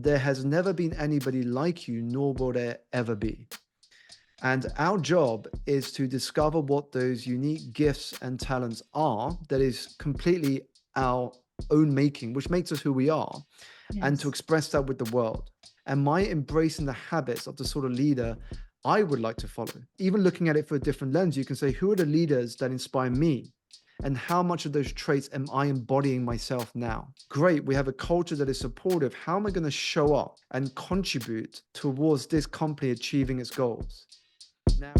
there has never been anybody like you, nor will there ever be. And our job is to discover what those unique gifts and talents are that is completely our own making, which makes us who we are, and to Yes. express that with the world. Am I embracing the habits of the sort of leader I would like to follow? Even looking at it through a different lens, you can say, who are the leaders that inspire me? And how much of those traits am I embodying myself now? Great, we have a culture that is supportive. How am I going to show up and contribute towards this company achieving its goals? Now,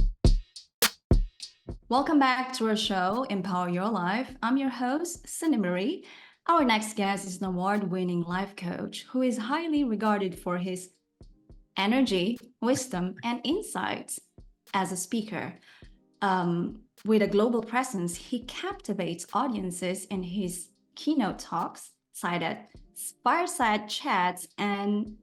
Welcome back to our show, Empower Your Life. I'm your host, Cindy Marie. Our next guest is an award-winning life coach who is highly regarded for his energy, wisdom, and insights as a speaker. With a global presence, he captivates audiences in his keynote talks, cited fireside chats, and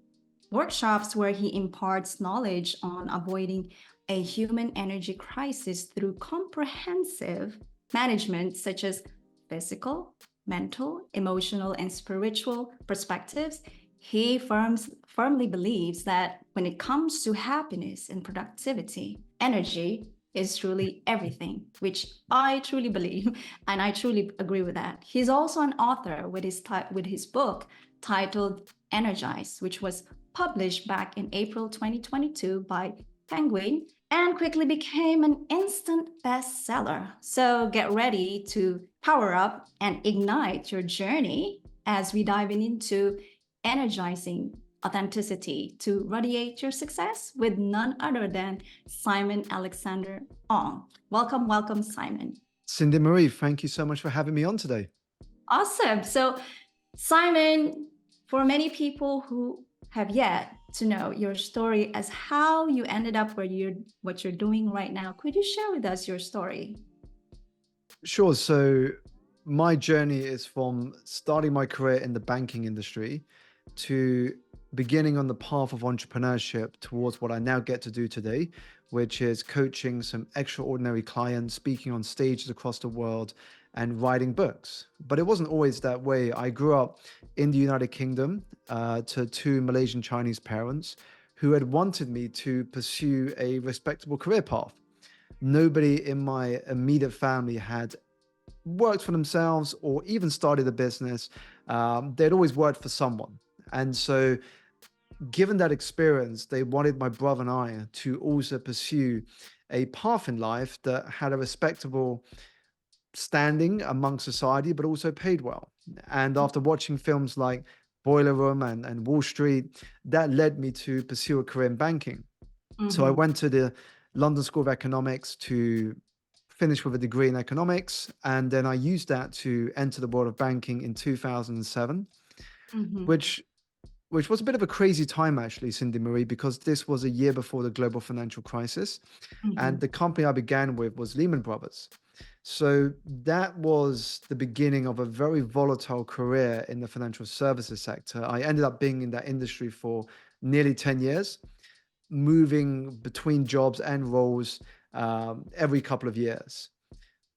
workshops where he imparts knowledge on avoiding a human energy crisis through comprehensive management, such as physical, mental, emotional, and spiritual perspectives. He firmly believes that when it comes to happiness and productivity, energy is truly everything, which I truly believe, and I truly agree with that. He's also an author with his book titled Energize, which was published back in April 2022 by Penguin and quickly became an instant bestseller. So get ready to power up and ignite your journey as we dive into energizing authenticity to radiate your success with none other than Simon Alexander Ong. Welcome, welcome, Simon. Cindy Marie, thank you so much for having me on today. Awesome. So, Simon, for many people who have yet to know your story as how you ended up what you're doing right now, could you share with us your story? Sure. So, my journey is from starting my career in the banking industry to beginning on the path of entrepreneurship towards what I now get to do today, which is coaching some extraordinary clients, speaking on stages across the world, and writing books. But it wasn't always that way. I grew up in the United Kingdom to two Malaysian Chinese parents who had wanted me to pursue a respectable career path. Nobody in my immediate family had worked for themselves or even started a business. They'd always worked for someone. And so, given that experience, they wanted my brother and I to also pursue a path in life that had a respectable standing among society, but also paid well. And after watching films like Boiler Room and Wall Street, that led me to pursue a career in banking. So I Mm-hmm. went to the London School of Economics to finish with a degree in economics. And then I used that to enter the world of banking in 2007, Mm-hmm. which which was a bit of a crazy time, actually, Cindy Marie, because this was a year before the global financial crisis. Mm-hmm. And the company I began with was Lehman Brothers. So that was the beginning of a very volatile career in the financial services sector. I ended up being in that industry for nearly 10 years, moving between jobs and roles every couple of years.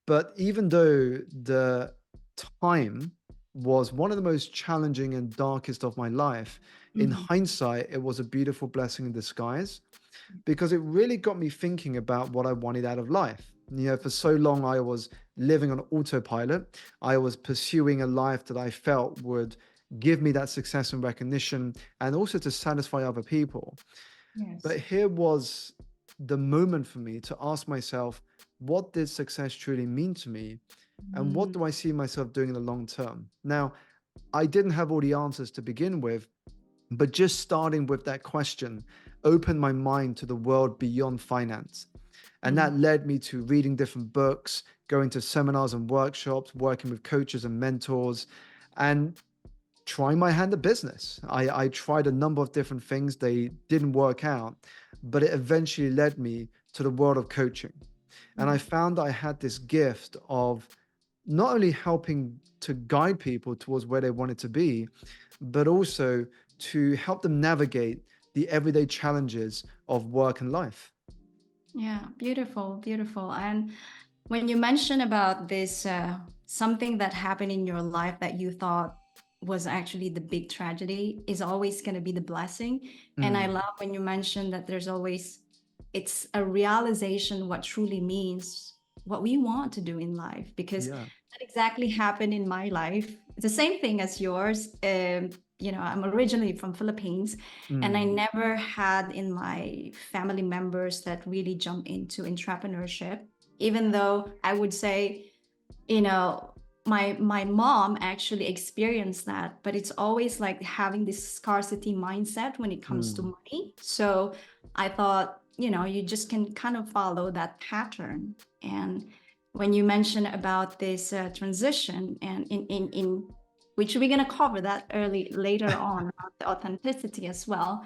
But even though the time was one of the most challenging and darkest of my life, in Mm-hmm. hindsight, it was a beautiful blessing in disguise because it really got me thinking about what I wanted out of life. You know, for so long, I was living on autopilot. I was pursuing a life that I felt would give me that success and recognition and also to satisfy other people. But Yes. here was the moment for me to ask myself, what did success truly mean to me? And what Mm-hmm. do I see myself doing in the long term? Now, I didn't have all the answers to begin with, but just starting with that question opened my mind to the world beyond finance. And that led me to reading different books, going to seminars and workshops, working with coaches and mentors, and trying my hand at business. I tried a number of different things. They didn't work out, but it eventually led me to the world of coaching. And I Mm-hmm. found I had this gift of not only helping to guide people towards where they wanted to be, but also to help them navigate the everyday challenges of work and life. Yeah, beautiful, beautiful. And when you mentioned about this, something that happened in your life that you thought was actually the big tragedy is always going to be the blessing. And I Mm, love when you mentioned that there's always, it's a realization what truly means what we want to do in life, because yeah. that exactly happened in my life. It's the same thing as yours. You know, I'm originally from Philippines, and I Mm, never had in my family members that really jump into entrepreneurship, even though I would say, you know, my mom actually experienced that, but it's always like having this scarcity mindset when it comes to mm, money. So I thought, you know, you just can kind of follow that pattern. And when you mention about this transition, and in which we're going to cover that early later on, about the authenticity as well,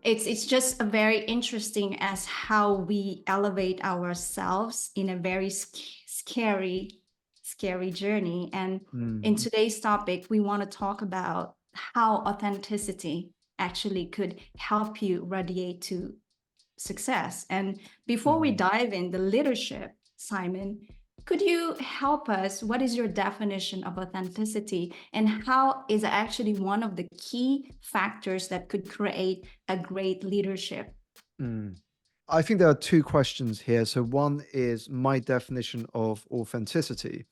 it's just a very interesting as how we elevate ourselves in a very scary journey. And in mm, today's topic, we want to talk about how authenticity actually could help you radiate to success. And before we mm. dive in the leadership, Simon, could you help us? What is your definition of authenticity, and how is it actually one of the key factors that could create a great leadership? Mm. I think there are two questions here. So one is my definition of authenticity,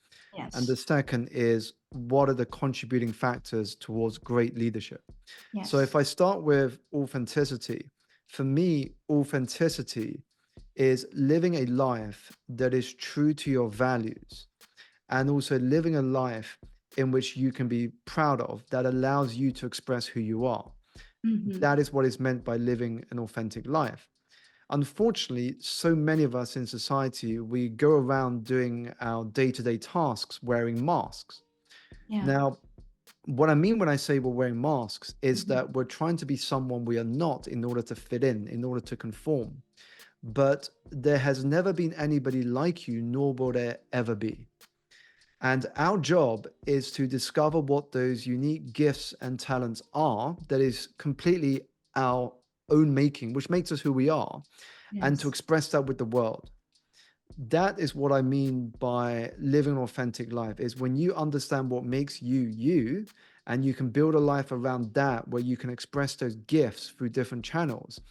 and the Yes. second is what are the contributing factors towards great leadership. So if Yes. I start with authenticity, for me, authenticity is living a life that is true to your values, and also living a life in which you can be proud of, that allows you to express who you are. Mm-hmm. That is what is meant by living an authentic life. Unfortunately, so many of us in society, we go around doing our day-to-day tasks wearing masks. Yeah. Now, what I mean when I say we're wearing masks is Mm-hmm. that we're trying to be someone we are not in order to fit in order to conform. But there has never been anybody like you, nor will there ever be. And our job is to discover what those unique gifts and talents are that is completely our own making, which makes us who we are, and to Yes. express that with the world. That is what I mean by living an authentic life, is when you understand what makes you you, and you can build a life around that where you can express those gifts through different channels,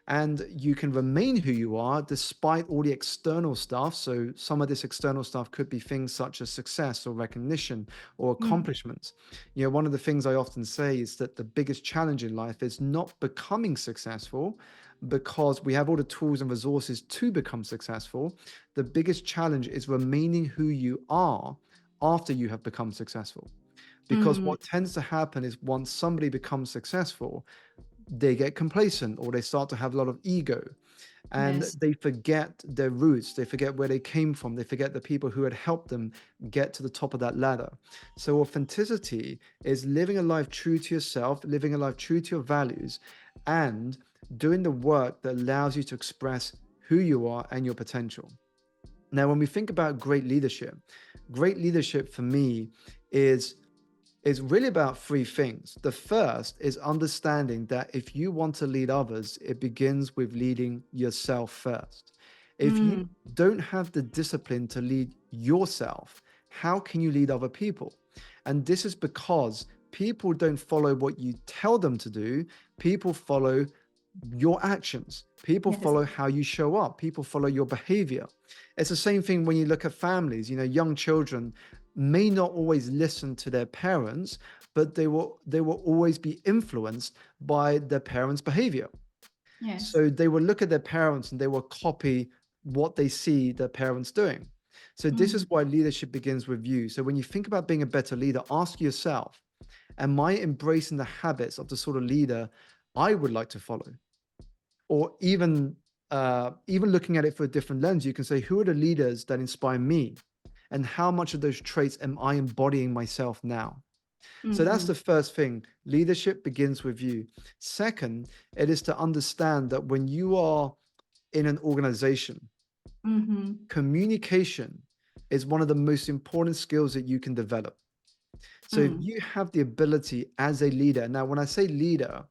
and you can remain who you are despite all the external stuff. So some of this external stuff could be things such as success or recognition or Mm. accomplishments. One of the things I often say is that the biggest challenge in life is not becoming successful, because we have all the tools and resources to become successful. The biggest challenge is remaining who you are after you have become successful. Because Mm. what tends to happen is once somebody becomes successful, they get complacent, or they start to have a lot of ego, and Yes. they forget their roots, they forget where they came from, they forget the people who had helped them get to the top of that ladder. So authenticity is living a life true to yourself, living a life true to your values, and doing the work that allows you to express who you are and your potential. Now, when we think about great leadership for me is is really about three things. The first is understanding that if you want to lead others, it begins with leading yourself first. If you Mm. don't have the discipline to lead yourself, how can you lead other people? And this is because people don't follow what you tell them to do, people follow your actions. People Yes. follow how you show up. People follow your behavior. It's the same thing when you look at families. Young children may not always listen to their parents, but they will always be influenced by their parents' behavior. Yes. So they will look at their parents and they will copy what they see their parents doing. So this is Mm. why leadership begins with you. So when you think about being a better leader, ask yourself, am I embracing the habits of the sort of leader I would like to follow? Or even looking at it for a different lens, you can say, who are the leaders that inspire me, and how much of those traits am I embodying myself now? So that's Mm-hmm. the first thing. Leadership begins with you. Second, it is to understand that when you are in an organization, Mm-hmm. communication is one of the most important skills that you can develop. So if Mm. you have the ability as a leader, now when I say leader,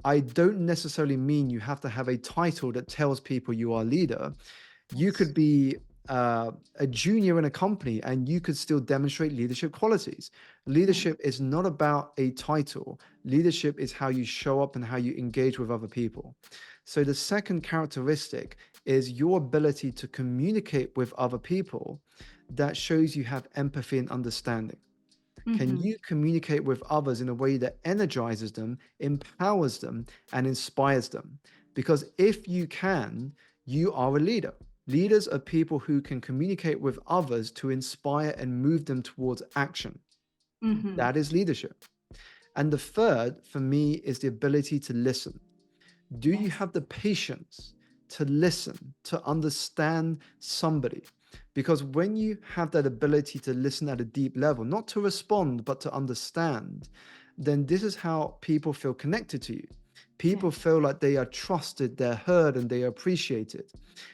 I don't necessarily mean you have to have a title that tells people you are a leader. You Yes. could be a junior in a company and you could still demonstrate leadership qualities. Leadership is not about a title. Leadership is how you show up and how you engage with other people. So the second characteristic is your ability to communicate with other people that shows you have empathy and understanding. Can Mm-hmm. you communicate with others in a way that energizes them, empowers them, and inspires them? Because if you can, you are a leader. Leaders are people who can communicate with others to inspire and move them towards action. Mm-hmm. That is leadership. And the third, for me, is the ability to listen. Do you Yes. have the patience to listen, to understand somebody? Because when you have that ability to listen at a deep level, not to respond, but to understand, then this is how people feel connected to you. People Yes. feel like they are trusted, they're heard, and they are appreciated.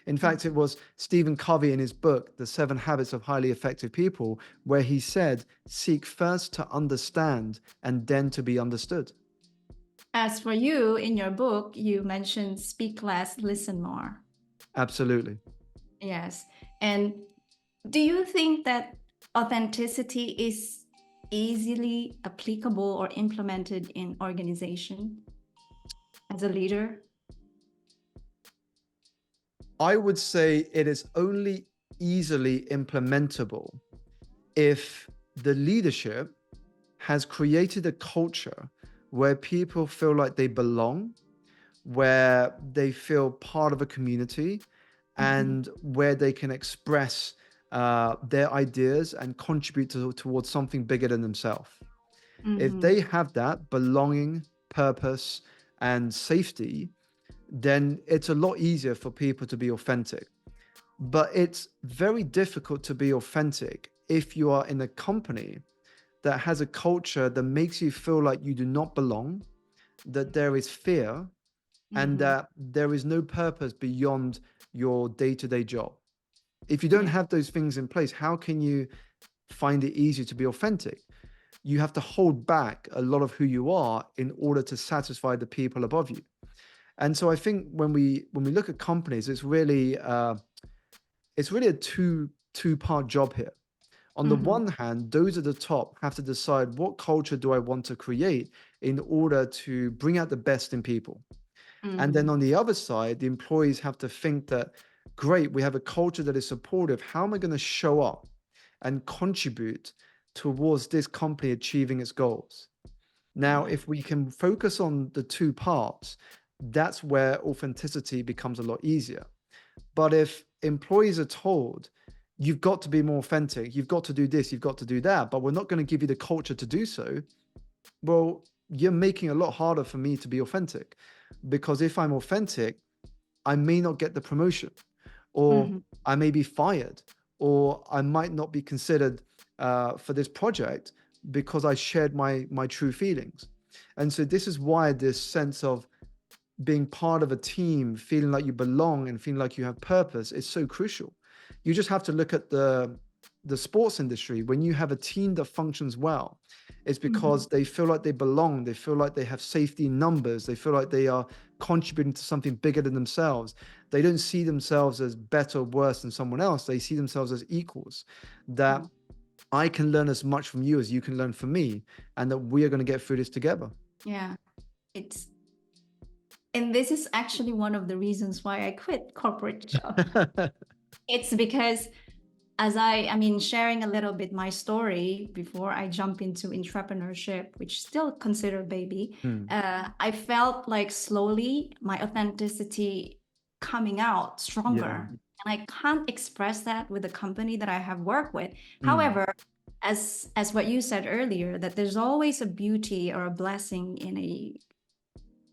In fact, it was Stephen Covey in his book, The 7 Habits of Highly Effective People, where he said, seek first to understand and then to be understood. As for you, in your book, you mentioned speak less, listen more. Absolutely. Yes. And do you think that authenticity is easily applicable or implemented in organization as a leader? I would say it is only easily implementable if the leadership has created a culture where people feel like they belong, where they feel part of a community, Mm-hmm. and where they can express their ideas and contribute towards something bigger than themselves. If Mm-hmm. they have that belonging, purpose, and safety, then it's a lot easier for people to be authentic. But it's very difficult to be authentic if you are in a company that has a culture that makes you feel like you do not belong, that there is fear, and Mm-hmm. that there is no purpose beyond your day to day job. If you don't Yeah. have those things in place, how can you find it easier to be authentic? You have to hold back a lot of who you are in order to satisfy the people above you. And so I think when we look at companies, it's really a two-part job here. On the Mm-hmm. one hand, those at the top have to decide what culture do I want to create in order to bring out the best in people. And then Mm-hmm. on the other side, the employees have to think that, great, we have a culture that is supportive. How am I going to show up and contribute towards this company achieving its goals? Now, Yeah. if we can focus on the two parts, that's where authenticity becomes a lot easier. But if employees are told, you've got to be more authentic, you've got to do this, you've got to do that, but we're not going to give you the culture to do so, well, you're making it a lot harder for me to be authentic. Because if I'm authentic, I may not get the promotion, or Mm-hmm. I may be fired, or I might not be considered for this project because I shared my true feelings. And so this is why this sense of being part of a team, feeling like you belong and feeling like you have purpose is so crucial. You just have to look at the sports industry. When you have a team that functions well, it's Mm-hmm. because they feel like they belong, they feel like they have safety in numbers, they feel like they are contributing to something bigger than themselves. They don't see themselves as better or worse than someone else. They see themselves as equals. That I can learn as much from you as you can learn from me, and that we are going to get through this together. Yeah. It's and this is actually one of the reasons why I quit corporate job. It's because as I mean, sharing a little bit my story before I jump into entrepreneurship, which still consider baby, Hmm. I felt like slowly my authenticity coming out Yeah. stronger. And I can't express that with the company that I have worked with. Hmm. However, as what you said earlier, that there's always a beauty or a blessing in a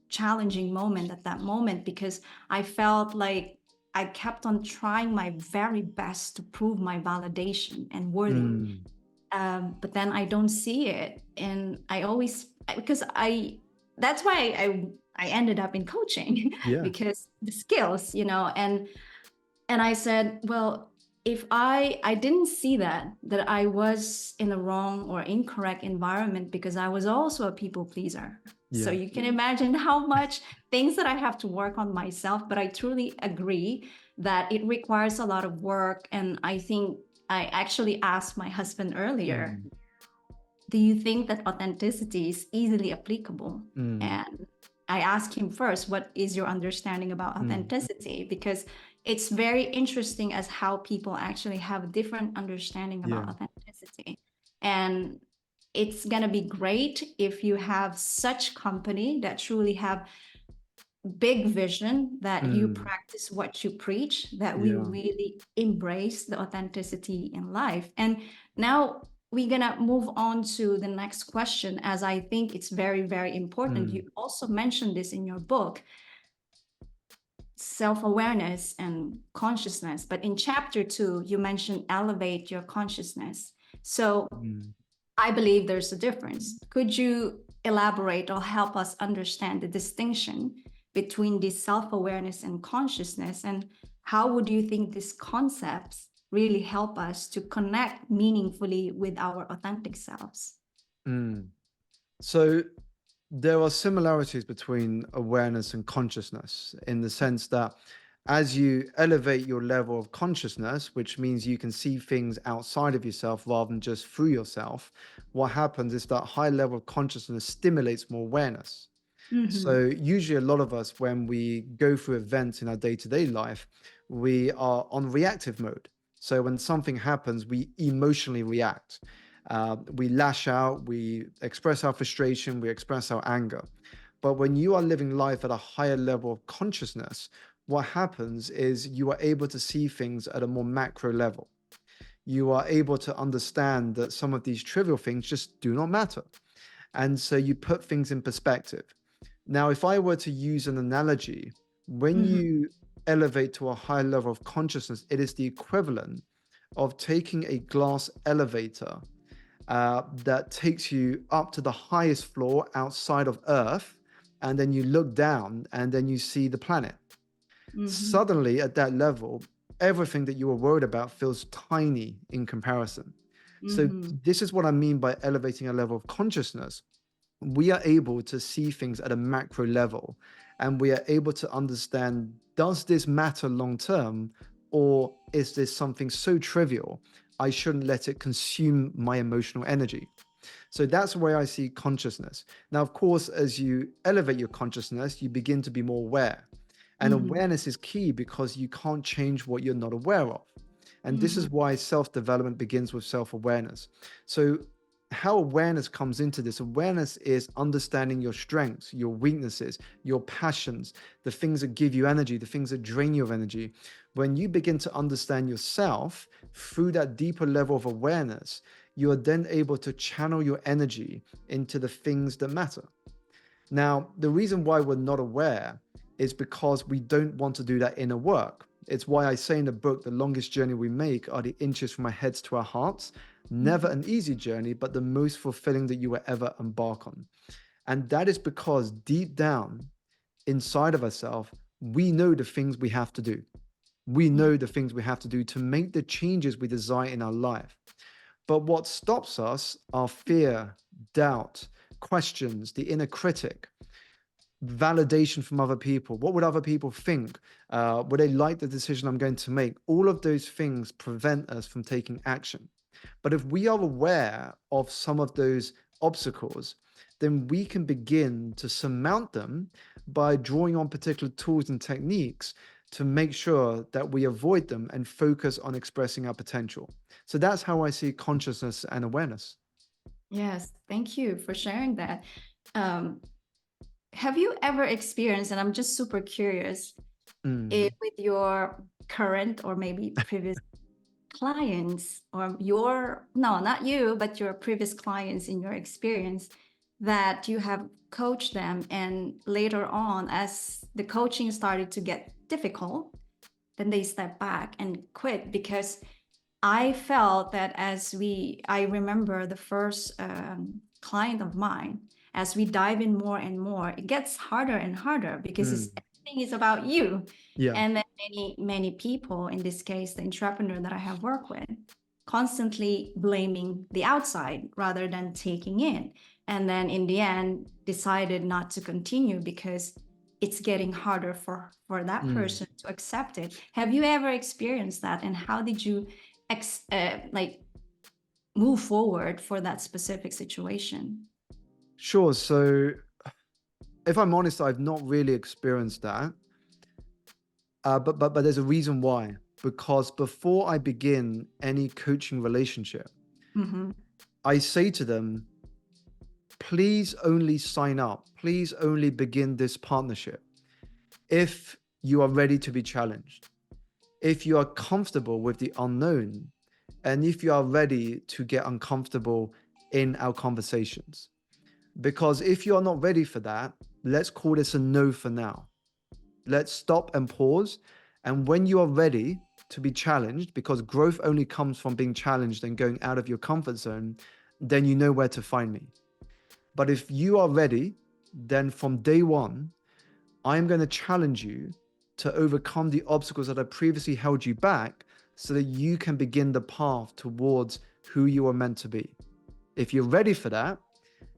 challenging moment at that moment because I felt like I kept on trying my very best to prove my validation and worthy. Hmm. But then I don't see it. And I always, because that's why I ended up in coaching Yeah. because the skills, and I said, well, if I didn't see that I was in the wrong or incorrect environment because I was also a people pleaser. So Yeah. you can imagine how much things that I have to work on myself, but I truly agree that it requires a lot of work. And I think I actually asked my husband earlier, Mm, do you think that authenticity is easily applicable? mm, And I asked him first, what is your understanding about mm, authenticity? Because it's very interesting as how people actually have a different understanding yeah. about authenticity. And it's going to be great if you have such company that truly have big vision, that you Mm, practice what you preach, that we yeah. really embrace the authenticity in life. And now we're gonna move on to the next question, as I think it's very, very important. Mm, You also mentioned this in your book, self-awareness and consciousness, but in chapter 2 you mentioned elevate your consciousness. So mm. I believe there's a difference. Could you elaborate or help us understand the distinction between this self-awareness and consciousness? And how would you think these concepts really help us to connect meaningfully with our authentic selves? Mm. So there are similarities between awareness and consciousness in the sense that as you elevate your level of consciousness, which means you can see things outside of yourself rather than just through yourself, what happens is that high level of consciousness stimulates more awareness. Mm-hmm. So, usually, a lot of us, when we go through events in our day to day life, we are on reactive mode. So, when something happens, we emotionally react. We lash out, we express our frustration, we express our anger. But when you are living life at a higher level of consciousness, what happens is you are able to see things at a more macro level. You are able to understand that some of these trivial things just do not matter. And so you put things in perspective. Now, if I were to use an analogy, when Mm-hmm. you elevate to a high level of consciousness, it is the equivalent of taking a glass elevator that takes you up to the highest floor outside of Earth, and then you look down and then you see the planet. Mm-hmm. Suddenly, at that level, everything that you were worried about feels tiny in comparison. So, Mm-hmm. this is what I mean by elevating a level of consciousness. We are able to see things at a macro level, and we are able to understand, does this matter long term, or is this something so trivial I shouldn't let it consume my emotional energy? So that's where I see consciousness. Now, of course, as you elevate your consciousness, you begin to be more aware. And Mm-hmm. awareness is key because you can't change what you're not aware of. And this Mm-hmm. is why self development begins with self awareness. So, how awareness comes into this, awareness is understanding your strengths, your weaknesses, your passions, the things that give you energy, the things that drain you of energy. When you begin to understand yourself through that deeper level of awareness, you are then able to channel your energy into the things that matter. Now, the reason why we're not aware is because we don't want to do that inner work. It's why I say in the book, the longest journey we make are the inches from our heads to our hearts. Never Mm-hmm. an easy journey, but the most fulfilling that you will ever embark on. And that is because deep down inside of ourselves, we know the things we have to do. We Yeah. know the things we have to do to make the changes we desire in our life. But what stops us are fear, doubt, questions, the inner critic, validation from other people. What would other people think? Would they like the decision I'm going to make? All of those things prevent us from taking action. But if we are aware of some of those obstacles, then we can begin to surmount them by drawing on particular tools and techniques to make sure that we avoid them and focus on expressing our potential. So that's how I see consciousness and awareness. Yes, thank you for sharing that. Um, have you ever experienced, and I'm just super curious, Mm, with your current or maybe previous clients, or your, no, not you, but your previous clients in your experience, that you have coached them and later on, as the coaching started to get difficult, then they step back and quit? Because I felt that I remember the first client of mine, as we dive in more and more, it gets harder and harder because mm, everything is about you. yeah. And then many people, in this case, the entrepreneur that I have worked with, constantly blaming the outside rather than taking in. And then in the end, decided not to continue because it's getting harder for that Mm. person to accept it. Have you ever experienced that, and how did you like move forward for that specific situation? Sure. So if I'm honest, I've not really experienced that. But there's a reason why. Because before I begin any coaching relationship, Mm-hmm. I say to them, please only sign up. Please only begin this partnership if you are ready to be challenged, if you are comfortable with the unknown, and if you are ready to get uncomfortable in our conversations. Because if you are not ready for that, let's call this a no for now. Let's stop and pause. And when you are ready to be challenged, because growth only comes from being challenged and going out of your comfort zone, then you know where to find me. But if you are ready, then from day one, I'm going to challenge you to overcome the obstacles that have previously held you back so that you can begin the path towards who you are meant to be. If you're ready for that,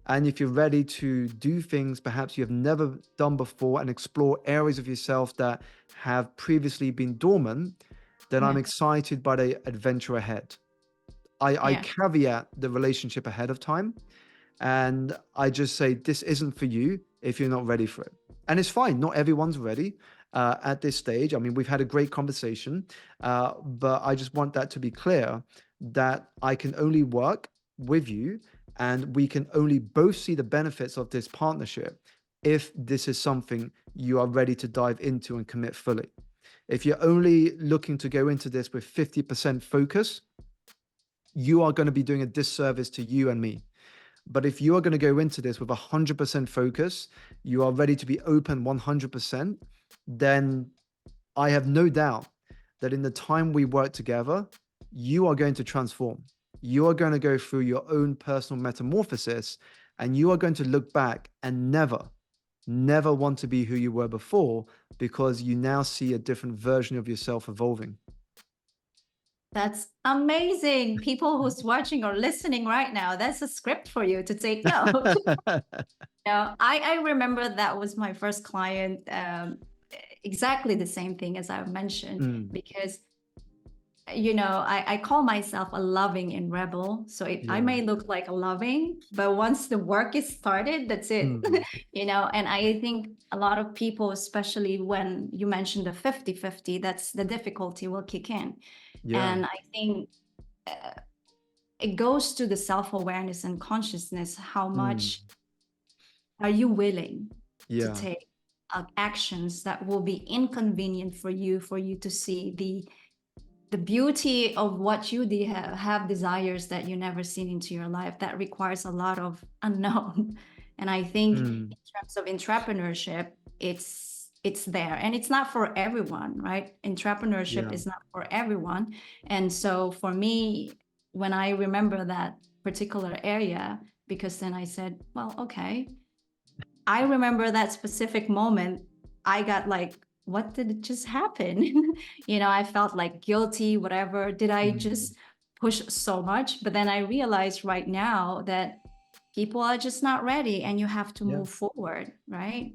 and if you're ready to do things perhaps you have never done before and explore areas of yourself that have previously been dormant, then I'm Yeah. excited by the adventure ahead. I Yeah. caveat the relationship ahead of time. And I just say, this isn't for you if you're not ready for it. And it's fine. Not everyone's ready at this stage. I mean, we've had a great conversation, but I just want that to be clear that I can only work with you and we can only both see the benefits of this partnership if this is something you are ready to dive into and commit fully. If you're only looking to go into this with 50% focus, you are going to be doing a disservice to you and me. But if you are going to go into this with 100% focus, you are ready to be open 100%, then I have no doubt that in the time we work together, you are going to transform. You are going to go through your own personal metamorphosis and you are going to look back and never want to be who you were before because you now see a different version of yourself evolving. That's amazing. People who's watching or listening right now, that's a script for you to take note. Yeah, I remember that was my first client. Exactly the same thing as I mentioned, Mm, because I call myself a loving and rebel. So I yeah. may look like a loving, but once the work is started, that's it. Mm, And I think a lot of people, especially when you mentioned the 50-50, that's the difficulty will kick in. yeah. And I think it goes to the self-awareness and consciousness. How Mm, much are you willing to yeah. take actions that will be inconvenient for you to see the beauty of what you have desires that you never seen into your life? That requires a lot of unknown. And I think in Mm, terms of entrepreneurship, it's there, and it's not for everyone, right? Entrepreneurship yeah. is not for everyone. And so for me, when I remember that particular area, because then I said, well, okay, I remember that specific moment. I got like, what did it just happen? I felt like guilty, whatever. Did I Mm, just push so much? But then I realized right now that people are just not ready and you have to yeah. move forward, right?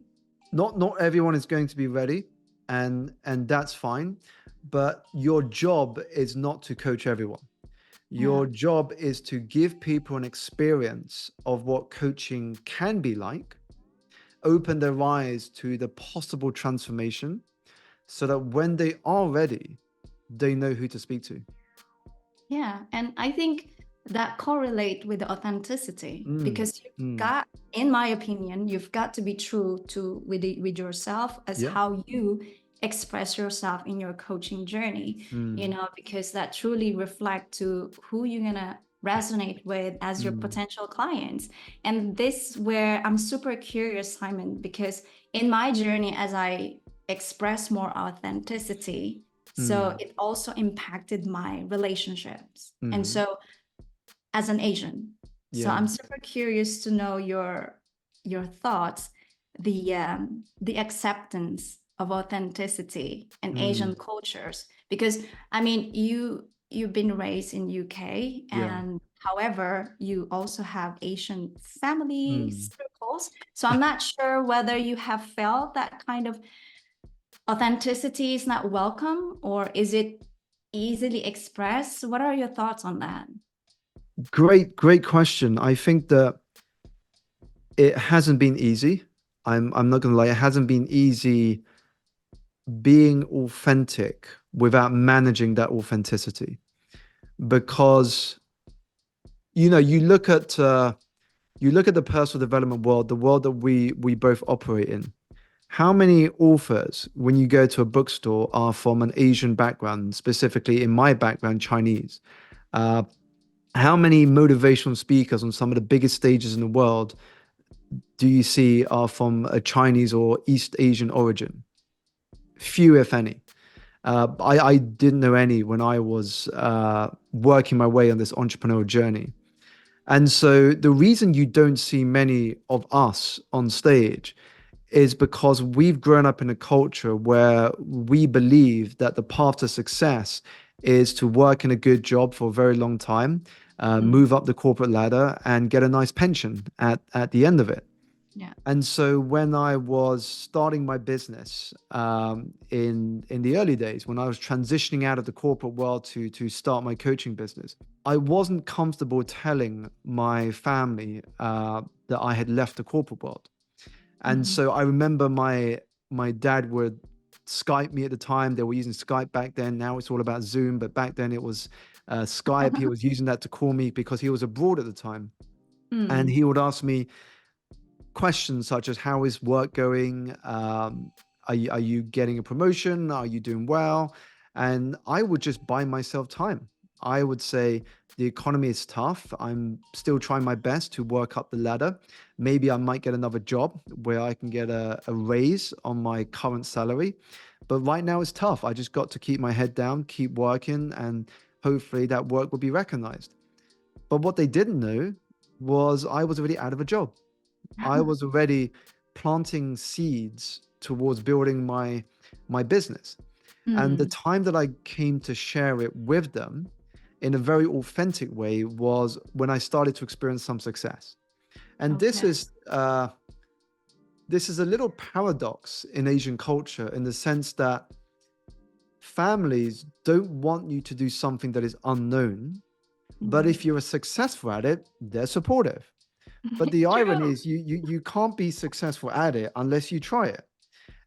Not everyone is going to be ready, and that's fine. But your job is not to coach everyone. Yeah. Your job is to give people an experience of what coaching can be like, open their eyes to the possible transformation, so that when they are ready, they know who to speak to. Yeah. And I think that correlate with the authenticity, Mm, because you've mm, got, in my opinion, you've got to be true to with yourself as yeah. how you express yourself in your coaching journey, Mm, because that truly reflect to who you're gonna resonate with as your mm, potential clients. And this where I'm super curious, Simon, because in my journey as I express more authenticity, so mm, it also impacted my relationships. And mm, so as an Asian, so yeah. I'm super curious to know your thoughts, the acceptance of authenticity in Asian Mm, cultures. Because I mean, you've been raised in UK, Yeah. and however, you also have Asian family Mm. circles. So I'm not sure whether you have felt that kind of authenticity is not welcome, or is it easily expressed? What are your thoughts on that? Great question. I think that it hasn't been easy. I'm not gonna lie, it hasn't been easy being authentic without managing that authenticity. Because you look at the personal development world, the world that we both operate in. How many authors, when you go to a bookstore, are from an Asian background, specifically in my background, Chinese? Uh, how many motivational speakers on some of the biggest stages in the world do you see are from a Chinese or East Asian origin? Few, if any. I didn't know any when I was working my way on this entrepreneurial journey. And so the reason you don't see many of us on stage is because we've grown up in a culture where we believe that the path to success is to work in a good job for a very long time, Mm, move up the corporate ladder, and get a nice pension at the end of it. yeah. And so when I was starting my business in the early days, when I was transitioning out of the corporate world to start my coaching business, I wasn't comfortable telling my family that I had left the corporate world. And Mhm. so I remember my dad would Skype me at the time. They were using Skype back then. Now it's all about Zoom, but back then it was Skype. He was using that to call me because he was abroad at the time, and Mm, he would ask me questions such as how is work going? Are you getting a promotion? Are you doing well? And I would just buy myself time. I would say the economy is tough. I'm still trying my best to work up the ladder. Maybe I might get another job where I can get a raise on my current salary. But right now it's tough. I just got to keep my head down, keep working, and hopefully that work will be recognized. But what they didn't know was I was already out of a job. I was already planting seeds towards building my business. And the mm, time that I came to share it with them in a very authentic way was when I started to experience some success. And okay. this is a little paradox in Asian culture in the sense that families don't want you to do something that is unknown, but Mm. if you're successful at it, they're supportive. But the irony True. is you can't be successful at it unless you try it.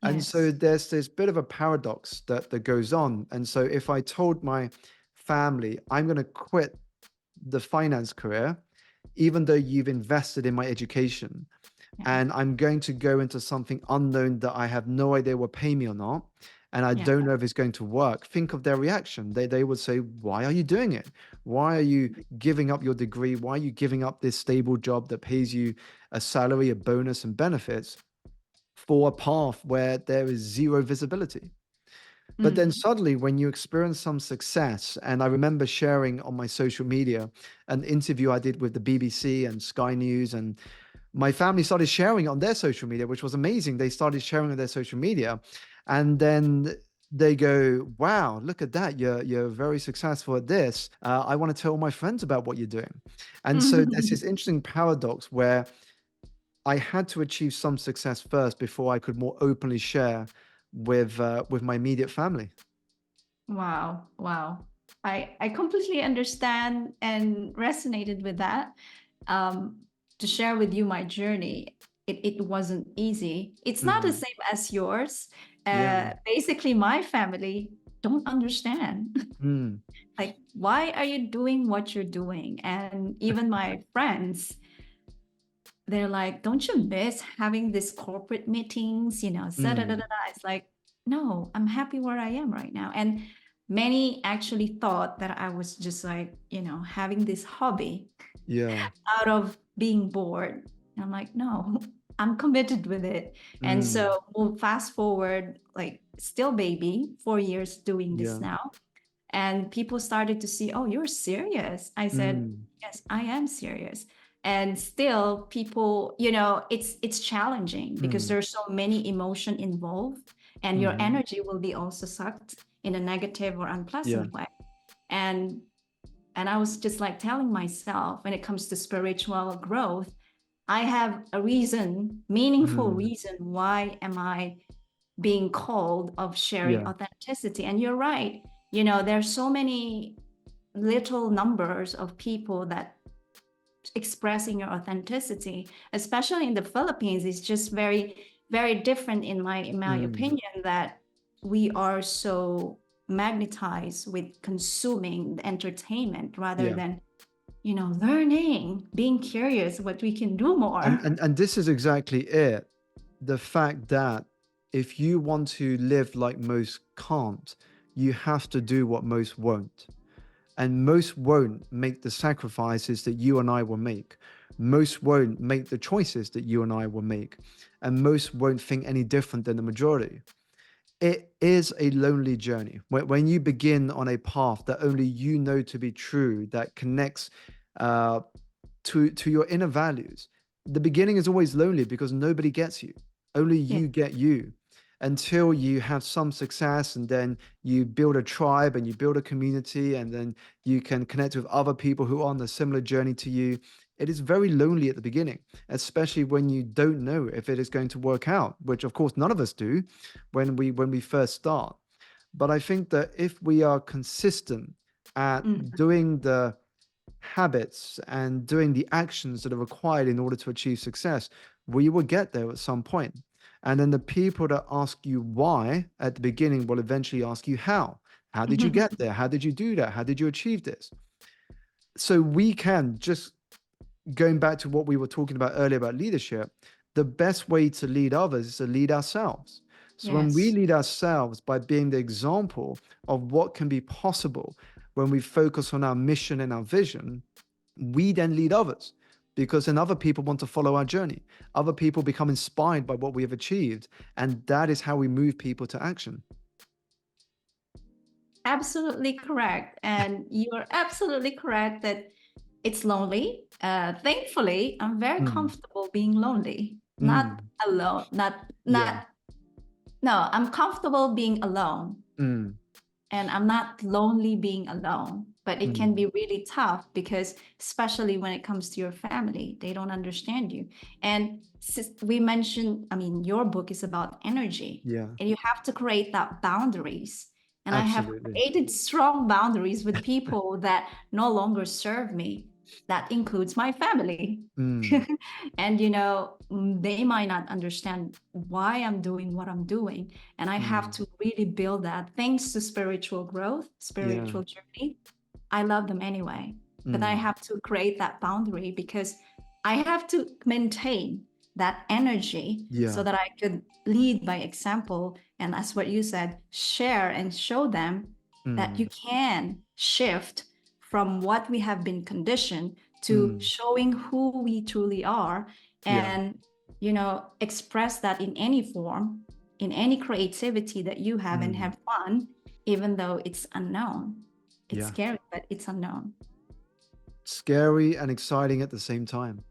And so Yes. there's this bit of a paradox that goes on. And so if I told my family, I'm going to quit the finance career, even though you've invested in my education, Yeah. and I'm going to go into something unknown that I have no idea will pay me or not, and I Yeah. don't know if it's going to work, think of their reaction. They would say, "Why are you doing it? Why are you giving up your degree? Why are you giving up this stable job that pays you a salary, a bonus, and benefits for a path where there is zero visibility?" But then Mm. suddenly, when you experience some success, and I remember sharing on my social media an interview I did with the BBC and Sky News, and my family started sharing it on their social media, which was amazing. They started sharing on their social media, and then they go, "Wow, look at that! You're very successful at this. I want to tell all my friends about what you're doing." And so there's this interesting paradox where I had to achieve some success first before I could more openly share with my immediate family. Wow. Wow. I completely understand and resonated with that. Um, to share with you my journey, it wasn't easy. It's not the Mhm. same as yours. Yeah. Basically, my family don't understand. Mm. Like, why are you doing what you're doing? And even my friends, they're like, don't you miss having these corporate meetings? Mm. It's like, no, I'm happy where I am right now. And many actually thought that I was just like, having this hobby Yeah. out of being bored. And I'm like, no, I'm committed with it. And Mm. so we'll fast forward, like still baby, 4 years doing this Yeah. now. And people started to see, oh, you're serious. I said, Mm. yes, I am serious. And still people, it's challenging because Mm. there's so many emotion involved, and your Mhm. energy will be also sucked in a negative or Yeah. unpleasant way. And I was just like telling myself, when it comes to spiritual growth, I have a reason, meaningful Mm, reason, why am I being called of sharing yeah. authenticity? And you're right, you know, there's so many little numbers of people that expressing your authenticity, especially in the Philippines. It's just very, very different in my Mm, opinion, that we are so magnetized with consuming the entertainment rather yeah. than, you know, learning, being curious what we can do more. And this is exactly it. The fact that if you want to live like most can't, you have to do what most won't. And most won't make the sacrifices that you and I will make. Most won't make the choices that you and I will make. And most won't think any different than the majority. It is a lonely journey. When you begin on a path that only you know to be true, that connects uh, to your inner values, the beginning is always lonely because nobody gets you. Only Yeah. you get you, until you have some success, and then you build a tribe and you build a community, and then you can connect with other people who are on a similar journey to you. It is very lonely at the beginning, especially when you don't know if it is going to work out, which of course none of us do when we first start. But I think that if we are consistent at Mm. doing the habits and doing the actions that are required in order to achieve success, we will get there at some point. And then the people that ask you why at the beginning will eventually ask you how. How did you get there? How did you do that? How did you achieve this? So we can just, going back to what we were talking about earlier about leadership, the best way to lead others is to lead ourselves. So when we Yes. lead ourselves by being the example of what can be possible, when we focus on our mission and our vision, we then lead others, because then other people want to follow our journey. Other people become inspired by what we have achieved. And that is how we move people to action. Absolutely correct. And you're absolutely correct that it's lonely. Thankfully, I'm very Mm, comfortable being lonely, not mm, alone, yeah. no, I'm comfortable being alone, Mm, and I'm not lonely being alone. But it can mm, be really tough because, especially when it comes to your family, they don't understand you. And we mentioned, I mean, your book is about energy, yeah, and you have to create that boundaries. And I have absolutely. created strong boundaries with people that no longer serve me. That includes my family. Mm, And, you know, they might not understand why I'm doing what I'm doing. And I have mm, to really build that thanks to spiritual growth, yeah. spiritual journey. I love them anyway, but I Mm, have to create that boundary because I have to maintain that energy so yeah. that I could lead by example. And that's what you said, share and show them that you Mm, can shift from what we have been conditioned to mm, showing who we truly are, yeah. and, you know, express that in any form, in any creativity that you have, and Mm, have fun, even though it's unknown. It's yeah. scary, but it's unknown. Scary and exciting at the same time.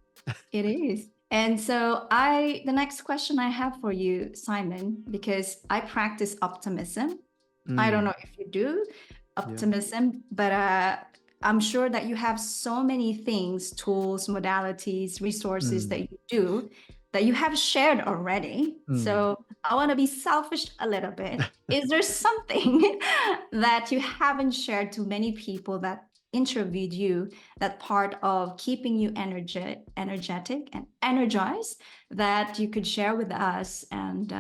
It is. And so the next question I have for you, Simon, because I practice optimism. I don't Mm, know if you do yeah. optimism, but I'm sure that you have so many things, tools, modalities, resources Mm, that you do that you have shared already. mm. So I want to be selfish a little bit. Is there something that you haven't shared to many people that interviewed you, that part of keeping you energetic and energized, that you could share with us? And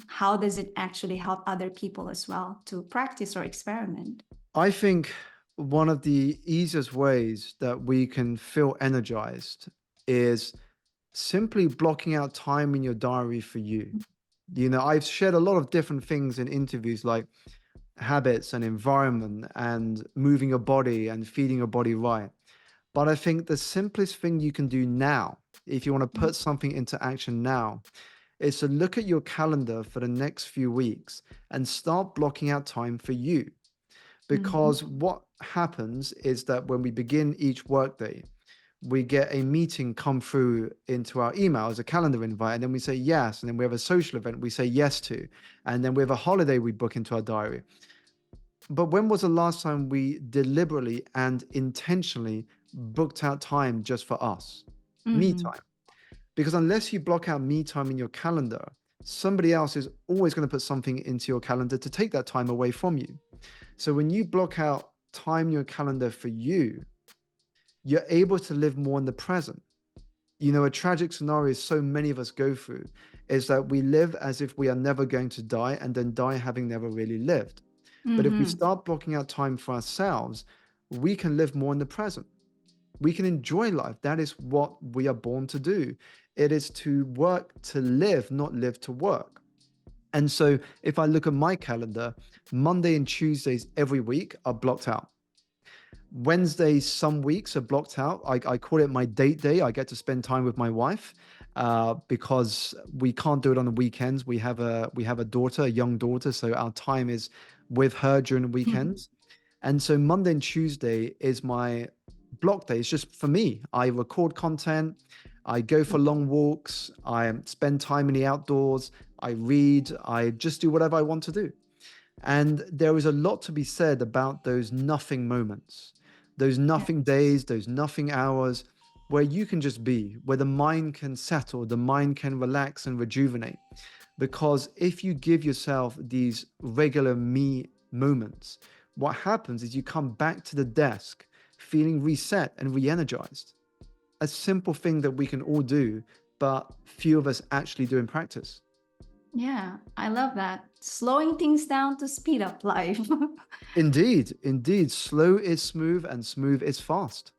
how does it actually help other people as well to practice or experiment? I think one of the easiest ways that we can feel energized is simply blocking out time in your diary for you. You know, I've shared a lot of different things in interviews, like habits and environment and moving your body and feeding your body right. But I think the simplest thing you can do now, if you want to put something into action now, is to look at your calendar for the next few weeks and start blocking out time for you. Mhm. Because what happens is that when we begin each workday, we get a meeting come through into our email as a calendar invite, and then we say yes. And then we have a social event we say yes to. And then we have a holiday we book into our diary. But when was the last time we deliberately and intentionally booked out time just for us? Me Mm-hmm. time. Because unless you block out me time in your calendar, somebody else is always going to put something into your calendar to take that time away from you. So when you block out time in your calendar for you, you're able to live more in the present. You know, a tragic scenario so many of us go through is that we live as if we are never going to die and then die having never really lived. But if we Mm-hmm. start blocking out time for ourselves, we can live more in the present. We can enjoy life. That is what we are born to do. It is to work to live, not live to work. And so if I look at my calendar, Monday and Tuesdays every week are blocked out. Wednesdays, some weeks are blocked out. I call it my date day. I get to spend time with my wife because we can't do it on the weekends. We have a daughter, a young daughter, so our time is with her during the weekends. And so Monday and Tuesday is my block day. It's just for me. I record content. I go for long walks. I spend time in the outdoors. I read. I just do whatever I want to do. And there is a lot to be said about those nothing moments, those nothing Yes. days, those nothing hours where you can just be, where the mind can settle, the mind can relax and rejuvenate. Because if you give yourself these regular me moments, what happens is you come back to the desk feeling reset and re energized. A simple thing that we can all do, but few of us actually do in practice. Yeah, I love that. Slowing things down to speed up life. Indeed, indeed, slow is smooth and smooth is fast.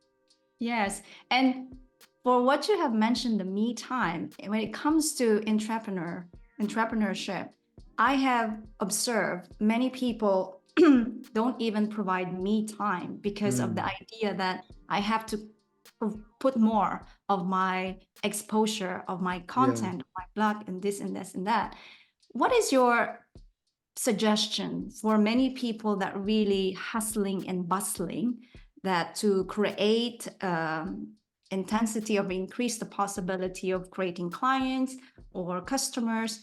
Yes. And for what you have mentioned, the me time, when it comes to entrepreneurship, I have observed many people don't even provide me time because of the Mm, idea that I have to put more of my exposure of my yeah. content, my blog, and this and this and that. What is your suggestion for many people that really hustling and bustling that to create intensity of increase the possibility of creating clients or customers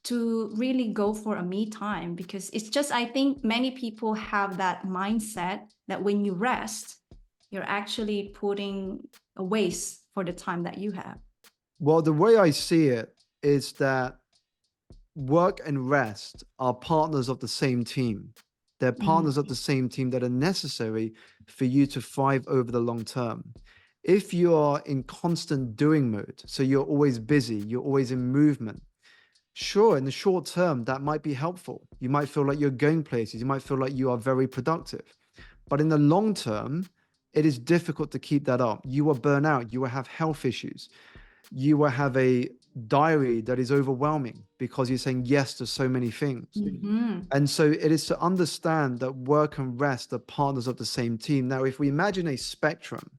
to really go for a me time? Because it's just, I think many people have that mindset that when you rest you're actually putting a waste for the time that you have. Well, the way I see it is that work and rest are partners of the same team. They're Mm, partners of the same team that are necessary for you to thrive over the long term. If you are in constant doing mode, so you're always busy, you're always in movement, sure, in the short term, that might be helpful. You might feel like you're going places, you might feel like you are very productive. But in the long term, it is difficult to keep that up. You will burn out, you will have health issues, you will have a diary that is overwhelming because you're saying yes to so many things. mhm. And so it is to understand that work and rest are partners of the same team. Now, if we imagine a spectrum,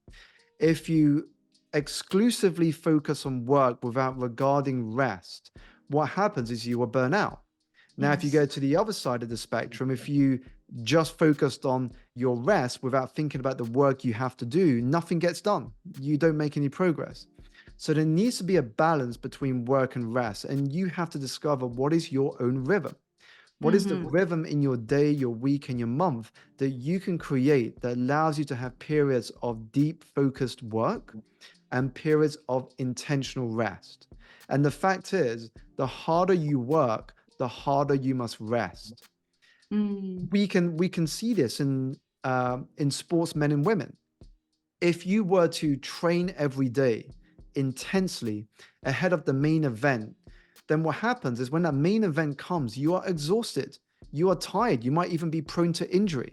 if you exclusively focus on work without regarding rest, what happens is you will burn out. Now, if you go Yes. to the other side of the spectrum, if you just focused on your rest without thinking about the work you have to do, nothing gets done. You don't make any progress. So there needs to be a balance between work and rest, and you have to discover what is your own rhythm. What is the Mhm. rhythm in your day, your week, and your month that you can create that allows you to have periods of deep, focused work and periods of intentional rest? And the fact is, the harder you work, the harder you must rest. Mm. We can see this in sports men and women. If you were to train every day intensely ahead of the main event, then what happens is when that main event comes, you are exhausted, you are tired, you might even be prone to injury.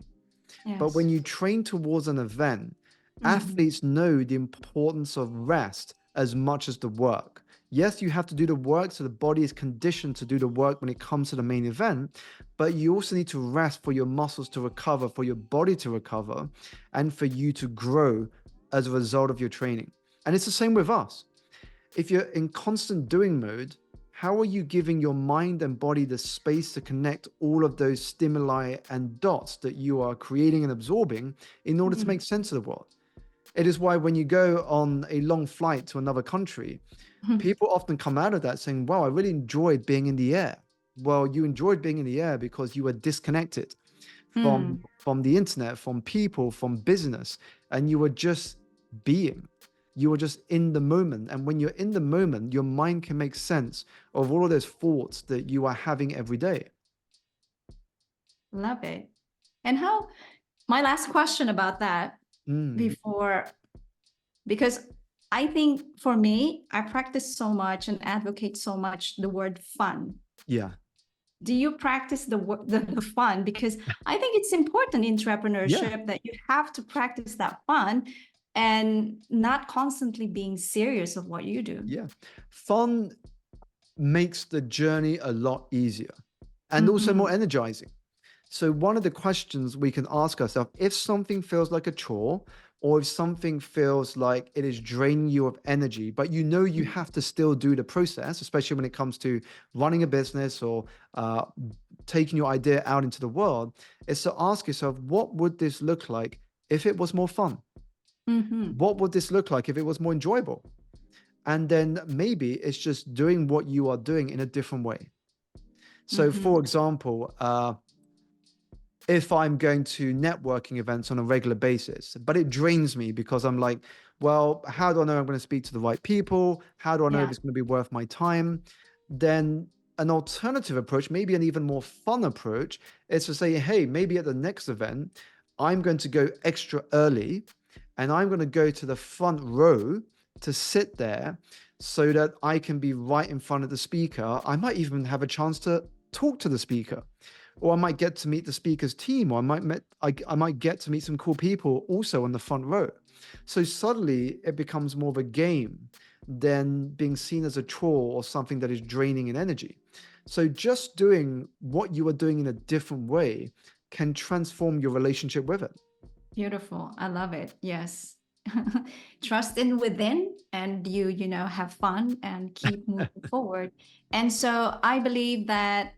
But when Yes. you train towards an event, Mhm. athletes know the importance of rest as much as the work. Yes, you have to do the work so the body is conditioned to do the work when it comes to the main event, but you also need to rest for your muscles to recover, for your body to recover, and for you to grow as a result of your training. And it's the same with us. If you're in constant doing mode, how are you giving your mind and body the space to connect all of those stimuli and dots that you are creating and absorbing in order to Mhm. make sense of the world? It is why when you go on a long flight to another country, people often come out of that saying, wow, I really enjoyed being in the air. Well, you enjoyed being in the air because you were disconnected Mm, from the internet, from people, from business, and you were just being. You were just in the moment. And when you're in the moment, your mind can make sense of all of those thoughts that you are having every day. love it. And how, my last question about that Mm, before, because I think for me, I practice so much and advocate so much the word fun. yeah. Do you practice the fun? Because I think it's important in Yeah. entrepreneurship that you have to practice that fun and not constantly being serious of what you do. Yeah. Fun makes the journey a lot easier and also Mm-hmm. more energizing. So, one of the questions we can ask ourselves, if something feels like a chore, or if something feels like it is draining you of energy, but you know you have to still do the process, especially when it comes to running a business or taking your idea out into the world, is to ask yourself, what would this look like if it was more fun? Mm-hmm. What would this look like if it was more enjoyable? And then maybe it's just doing what you are doing in a different way. So, Mm-hmm. for example, if I'm going to networking events on a regular basis, but it drains me because I'm like, well, how do I know I'm going to speak to the right people? How do I know if Yeah. it's going to be worth my time? Then an alternative approach, maybe an even more fun approach, is to say, hey, maybe at the next event, I'm going to go extra early and I'm going to go to the front row to sit there so that I can be right in front of the speaker. I might even have a chance to talk to the speaker, or I might get to meet the speaker's team, or I might get to meet some cool people also on the front row. So suddenly it becomes more of a game than being seen as a chore or something that is draining in energy. So just doing what you are doing in a different way can transform your relationship with it. Beautiful. I love it. Yes. Trust in within and you have fun and keep moving forward. And so I believe that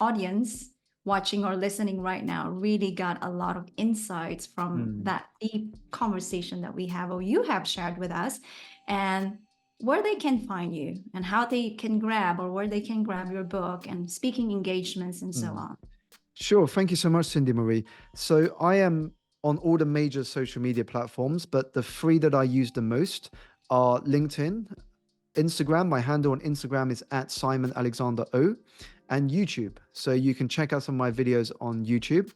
audience watching or listening right now really got a lot of insights from Mm, that deep conversation that we have or you have shared with us, and where they can find you and how they can grab or where they can grab your book and speaking engagements and so mm. on. Sure. Thank you so much, Cindy Marie. So I am on all the major social media platforms, but the three that I use the most are LinkedIn, Instagram. My handle on Instagram is at Simon Alexander O, and YouTube. So you can check out some of my videos on YouTube.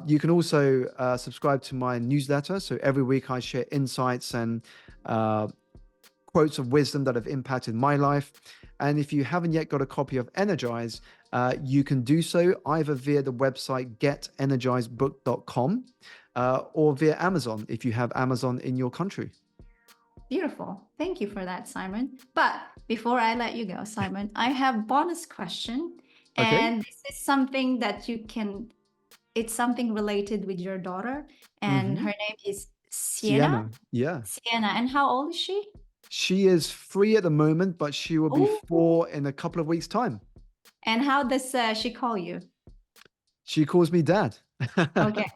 You can also subscribe to my newsletter. So every week I share insights and uh, quotes of wisdom that have impacted my life. And if you haven't yet got a copy of Energize, you can do so either via the website getenergizedbook.com or via Amazon if you have Amazon in your country. Beautiful. Thank you for that, Simon. But before I let you go, Simon, I have bonus question. Okay. And this is something that it's something related with your daughter. And Mm-hmm. her name is Sienna. Sienna. Yeah. Sienna. And how old is she? She is 3 at the moment, but she will be Oh, 4 in a couple of weeks' time. and how does she call you? She calls me dad. Okay.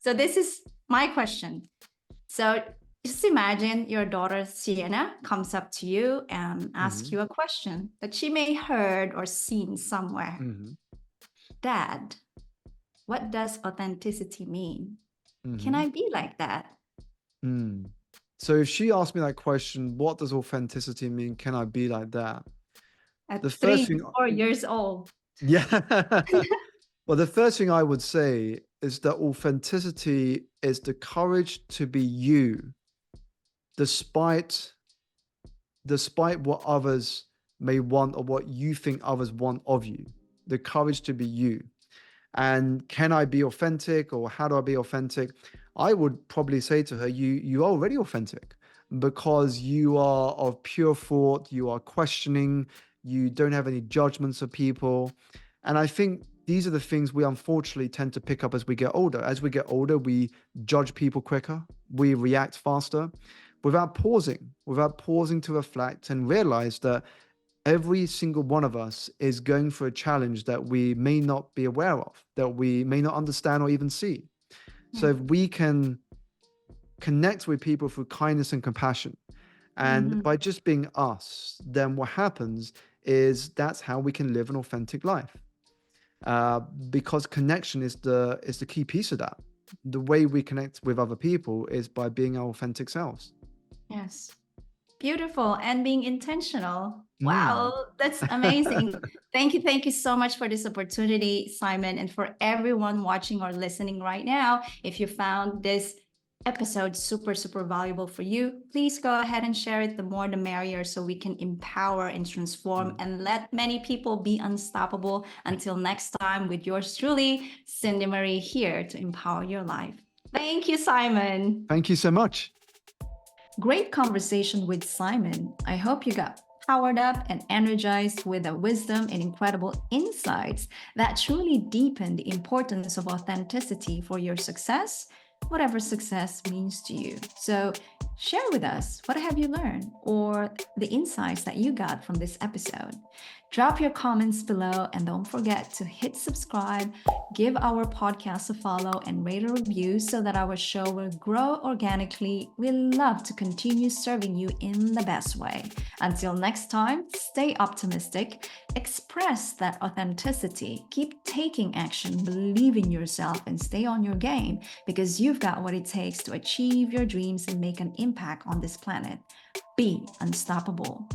So this is my question. So just imagine your daughter Sienna comes up to you and asks Hmm. you a question that she may heard or seen somewhere. Hmm. Dad, what does authenticity mean? Can Hmm. I be like that? Mm. So if she asked me that question, what does authenticity mean? Can I be like that? The At first thing, 3 to 4 years old. yeah. Well, the first thing I would say is that authenticity is the courage to be you, despite what others may want or what you think others want of you. The courage to be you. And can I be authentic, or how do I be authentic? I would probably say to her, you are already authentic because you are of pure thought, you are questioning, you don't have any judgments of people. And I think these are the things we unfortunately tend to pick up as we get older. As we get older, we judge people quicker, we react faster without pausing to reflect and realize that every single one of us is going through a challenge that we may not be aware of, that we may not understand or even see. So Yeah. if we can connect with people through kindness and compassion, and Mm-hmm. by just being us, then what happens is that's how we can live an authentic life. because connection is the key piece of that. The way we connect with other people is by being our authentic selves. Yes. Beautiful. And being intentional. Mm. Wow, that's amazing. Thank you so much for this opportunity, Simon, and for everyone watching or listening right now. If you found this episode super, super valuable for you, please go ahead and share it. The more, the merrier, so we can empower and transform and let many people be unstoppable. Until next time, with yours truly, Cindy Marie, here to empower your life. Thank you, Simon. Thank you so much. Great conversation with Simon. I hope you got powered up and energized with the wisdom and incredible insights that truly deepen the importance of authenticity for your success, whatever success means to you. So, share with us, what have you learned or the insights that you got from this episode? Drop your comments below and don't forget to hit subscribe, give our podcast a follow, and rate a review so that our show will grow organically. We love to continue serving you in the best way. Until next time, stay optimistic, express that authenticity, keep taking action, believe in yourself, and stay on your game, because you've got what it takes to achieve your dreams and make an impact on this planet. Be unstoppable.